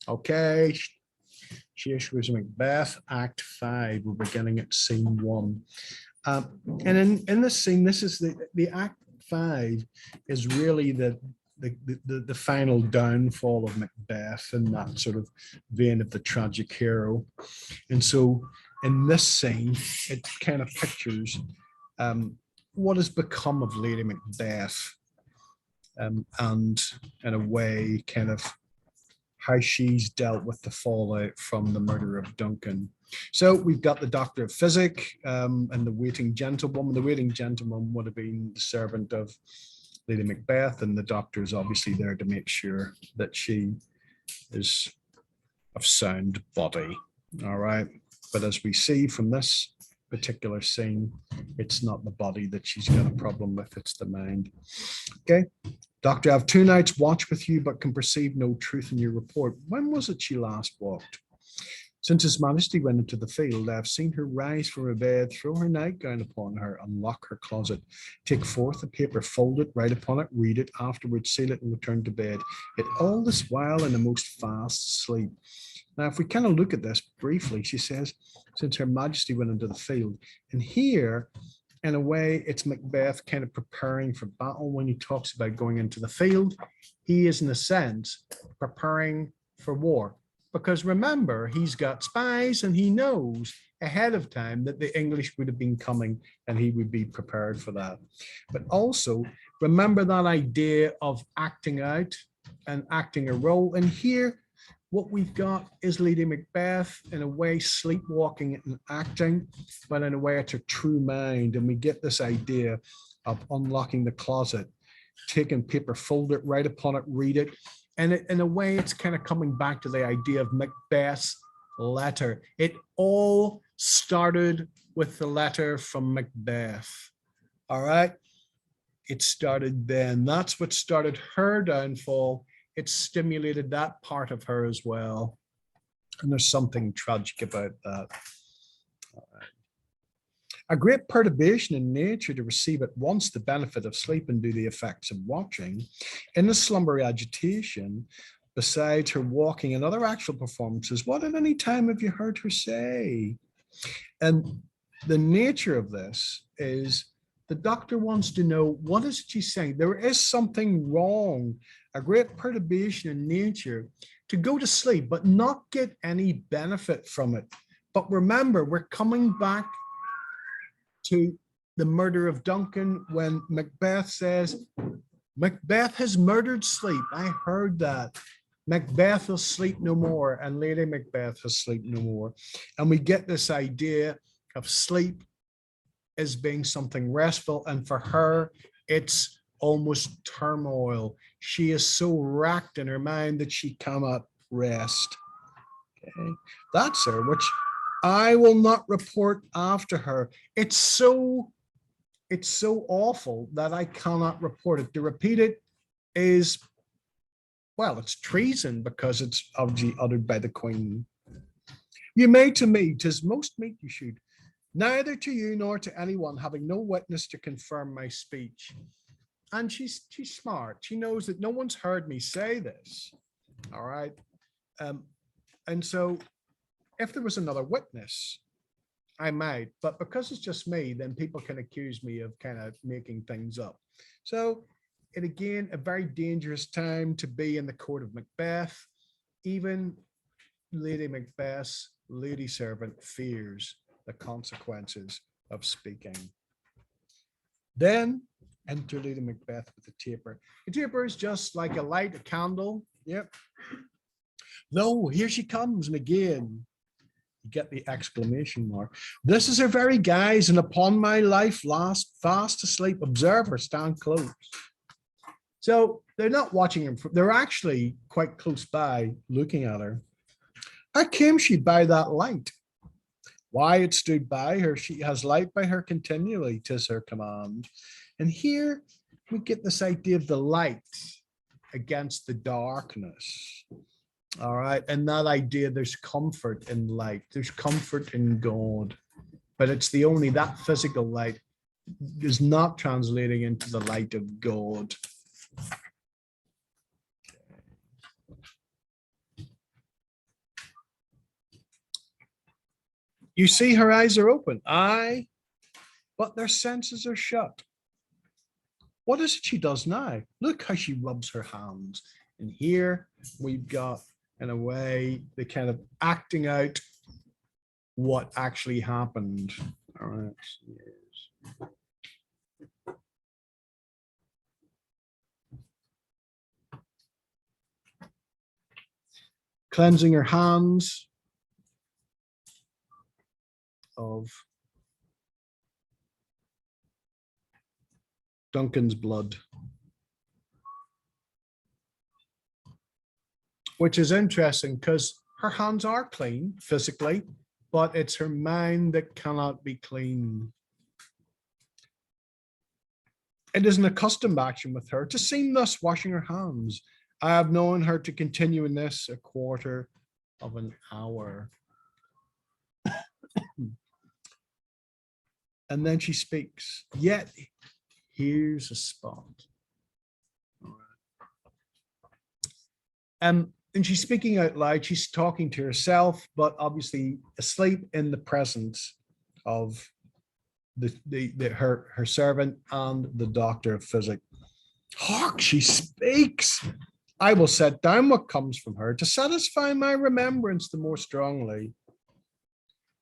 Okay, Shakespeare's Macbeth, Act 5. We're beginning at scene 1. And in this scene, this is the Act 5 is really the final downfall of Macbeth in that sort of vein of the tragic hero. And so in this scene, it kind of pictures what has become of Lady Macbeth, and in a way, kind of how she's dealt with the fallout from the murder of Duncan. So we've got the Doctor of Physic and the waiting gentlewoman. The waiting gentlewoman would have been the servant of Lady Macbeth, and the doctor is obviously there to make sure that she is of sound body. All right. But as we see from this particular scene, it's not the body that she's got a problem with, it's the mind. Okay. Doctor, I have 2 nights watch with you, but can perceive no truth in your report. When was it she last walked? Since His Majesty went into the field, I have seen her rise from her bed, throw her nightgown upon her, unlock her closet, take forth a paper, fold it, write upon it, read it, afterwards seal it, and return to bed. Yet all this while in the most fast sleep. Now, if we kind of look at this briefly, she says, since Her Majesty went into the field. And here, in a way, it's Macbeth kind of preparing for battle. When he talks about going into the field, he is, in a sense, preparing for war. Because remember, he's got spies and he knows ahead of time that the English would have been coming and he would be prepared for that. But also, remember that idea of acting out and acting a role. And here, what we've got is Lady Macbeth, in a way, sleepwalking and acting, but in a way, it's her true mind. And we get this idea of unlocking the closet, taking paper, fold it, write upon it, read it. And in a way, it's kind of coming back to the idea of Macbeth's letter. It all started with the letter from Macbeth. All right. It started then. That's what started her downfall. It stimulated that part of her as well. And there's something tragic about that. All right. A great perturbation in nature to receive at once the benefit of sleep and do the effects of watching. In the slumber agitation, besides her walking and other actual performances, what at any time have you heard her say? And the nature of this is the doctor wants to know, what is she saying? There is something wrong, a great perturbation in nature to go to sleep, but not get any benefit from it. But remember, we're coming back to the murder of Duncan when Macbeth says, Macbeth has murdered sleep. I heard that. Macbeth will sleep no more, and Lady Macbeth will sleep no more. And we get this idea of sleep as being something restful, and for her, it's almost turmoil. She is so racked in her mind that she cannot rest. Okay, that's her, which I will not report after her. It's so awful that I cannot report it. To repeat it is, well, it's treason because it's obviously uttered by the Queen. You may to me, 'tis most meet you should, neither to you nor to anyone, having no witness to confirm my speech. And she's smart. She knows that no one's heard me say this. All right. And so if there was another witness, I might, but because it's just me, then people can accuse me of kind of making things up. So it again, a very dangerous time to be in the court of Macbeth. Even Lady Macbeth's lady servant fears the consequences of speaking. Then enter Lady Macbeth with the taper. The taper is just like a light, a candle. Yep. No, here she comes, and again, you get the exclamation mark. This is her very guise, and upon my life, last fast asleep. Observe her, stand close. So they're not watching him. They're actually quite close by, looking at her. How came she by that light? Why, it stood by her. She has light by her continually, 'tis her command. And here we get this idea of the light against the darkness. All right. And that idea, there's comfort in light. There's comfort in God. But it's the only, that physical light is not translating into the light of God. You see her eyes are open. Aye, but their senses are shut. What is it she does now? Look how she rubs her hands. And here we've got, in a way, the kind of acting out what actually happened. All right. Yes. Cleansing her hands of Duncan's blood, which is interesting because her hands are clean physically, but it's her mind that cannot be clean. It is an accustomed action with her to seem thus washing her hands. I have known her to continue in this a quarter of an hour. And then she speaks, yet here's a spot. And she's speaking out loud. She's talking to herself, but obviously asleep in the presence of her servant and the doctor of physic. Hark, she speaks. I will set down what comes from her to satisfy my remembrance the more strongly.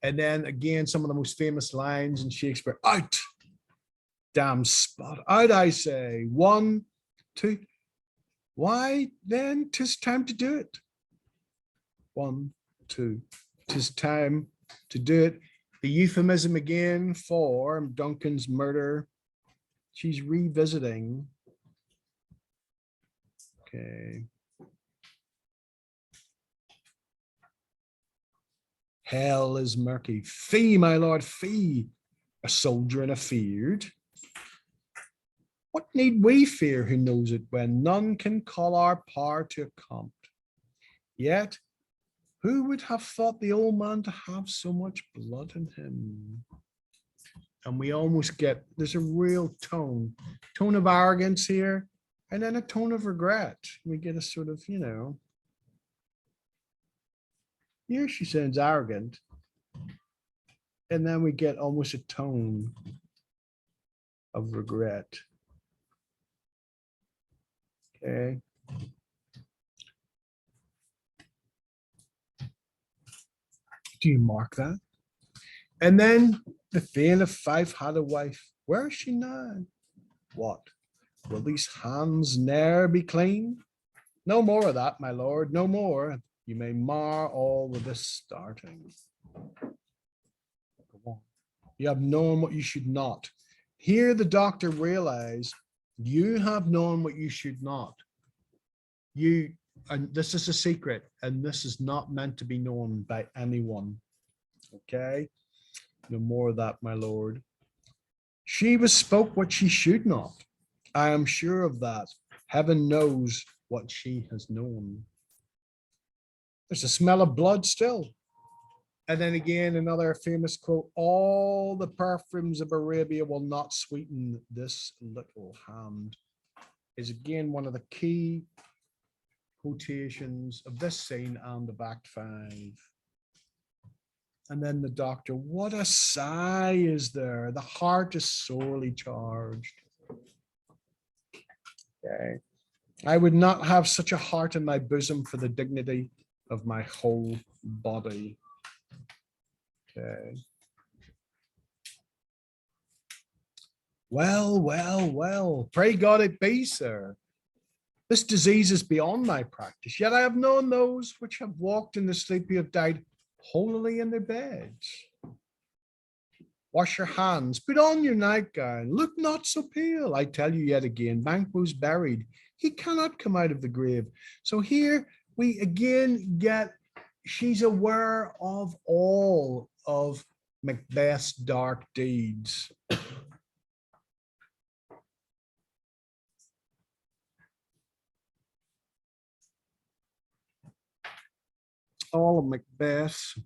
And then again, some of the most famous lines in Shakespeare. Out, damn spot, out, I say. 1, 2. Why then 'tis time to do it. 1, 2. 'Tis time to do it. The euphemism again for Duncan's murder. She's revisiting. Okay. Hell is murky. Fee, my lord, fee. A soldier and afeard. What need we fear who knows it when none can call our power to account? Yet, who would have thought the old man to have so much blood in him? And we almost get, there's a real tone of arrogance here, and then a tone of regret. We get a sort of, here she sounds arrogant, and then we get almost a tone of regret. Okay. Do you mark that? And then the Thane of Fife had a wife. Where is she now? What? Will these hands ne'er be clean? No more of that, my lord, no more. You may mar all with this starting. You have known what you should not. Here the doctor realized you have known what you should not. And this is a secret, and this is not meant to be known by anyone. Okay? No more of that, my lord. She was spoke what she should not. I am sure of that. Heaven knows what she has known. There's a smell of blood still. And then again, another famous quote, all the perfumes of Arabia will not sweeten this little hand, is again one of the key quotations of this scene and of Act 5. And then the doctor, what a sigh is there. The heart is sorely charged. Okay. I would not have such a heart in my bosom for the dignity of my whole body. Okay. Well, pray God it be, sir. This disease is beyond my practice, yet I have known those which have walked in the sleep who have died holily in their beds. Wash your hands, put on your nightgown, look not so pale. I tell you yet again, Banquo's buried. He cannot come out of the grave. So here we again get, she's aware of all of Macbeth's dark deeds. All of Macbeth.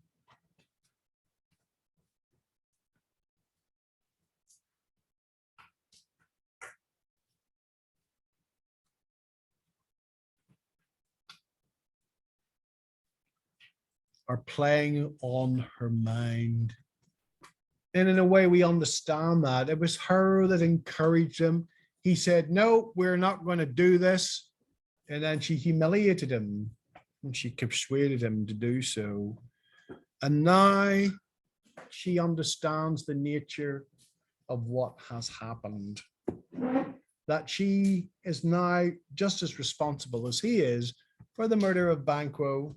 Are playing on her mind. And in a way, we understand that. It was her that encouraged him. He said, no, we're not going to do this. And then she humiliated him and she persuaded him to do so. And now she understands the nature of what has happened. That she is now just as responsible as he is for the murder of Banquo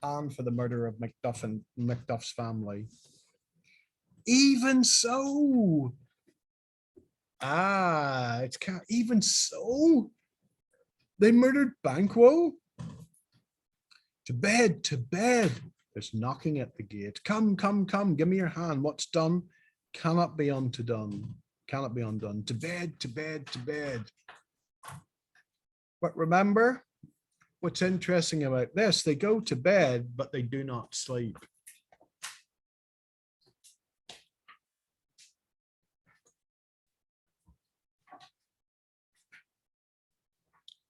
and for the murder of Macduff and Macduff's family. Even so, it's kind of, even so, they murdered Banquo. To bed, to bed. There's knocking at the gate. Come, come, come, give me your hand. What's done cannot be undone. Cannot be undone. To bed, to bed, to bed. But remember, what's interesting about this, they go to bed, but they do not sleep.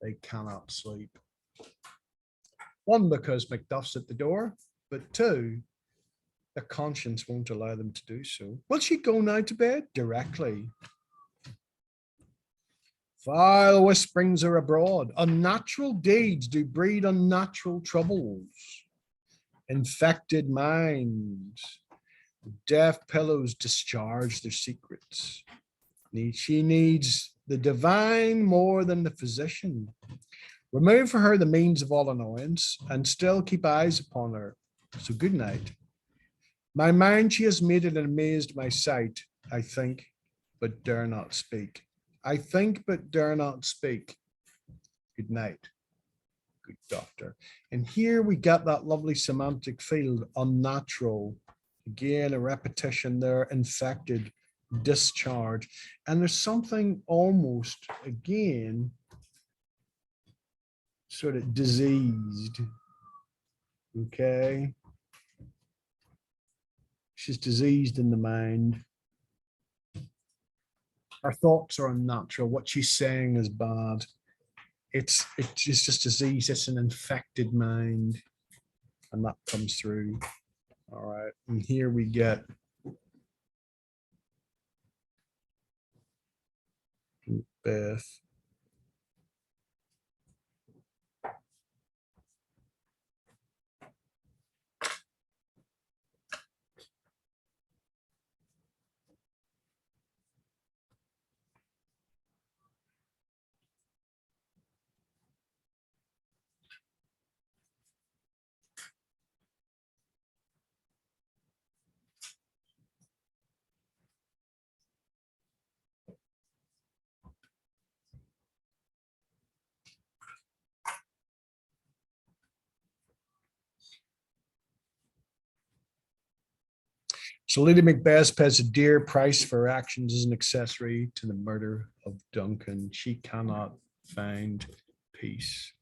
They cannot sleep. One, because Macduff's at the door, but two, their conscience won't allow them to do so. Will she go now to bed? Directly. Vile whisperings are abroad. Unnatural deeds do breed unnatural troubles. Infected minds. Deaf pillows discharge their secrets. She needs the divine more than the physician. Remove for her the means of all annoyance and still keep eyes upon her. So good night. My mind she has made it and amazed my sight. I think, but dare not speak. I think, but dare not speak. Good night, good doctor. And here we get that lovely semantic field, unnatural. Again, a repetition there, infected, discharge. And there's something almost, again, sort of diseased. Okay. She's diseased in the mind. Her thoughts are unnatural. What she's saying is bad. It's just disease. It's an infected mind. And that comes through. All right. And here we get Macbeth. So Lady Macbeth pays a dear price for her actions as an accessory to the murder of Duncan. She cannot find peace.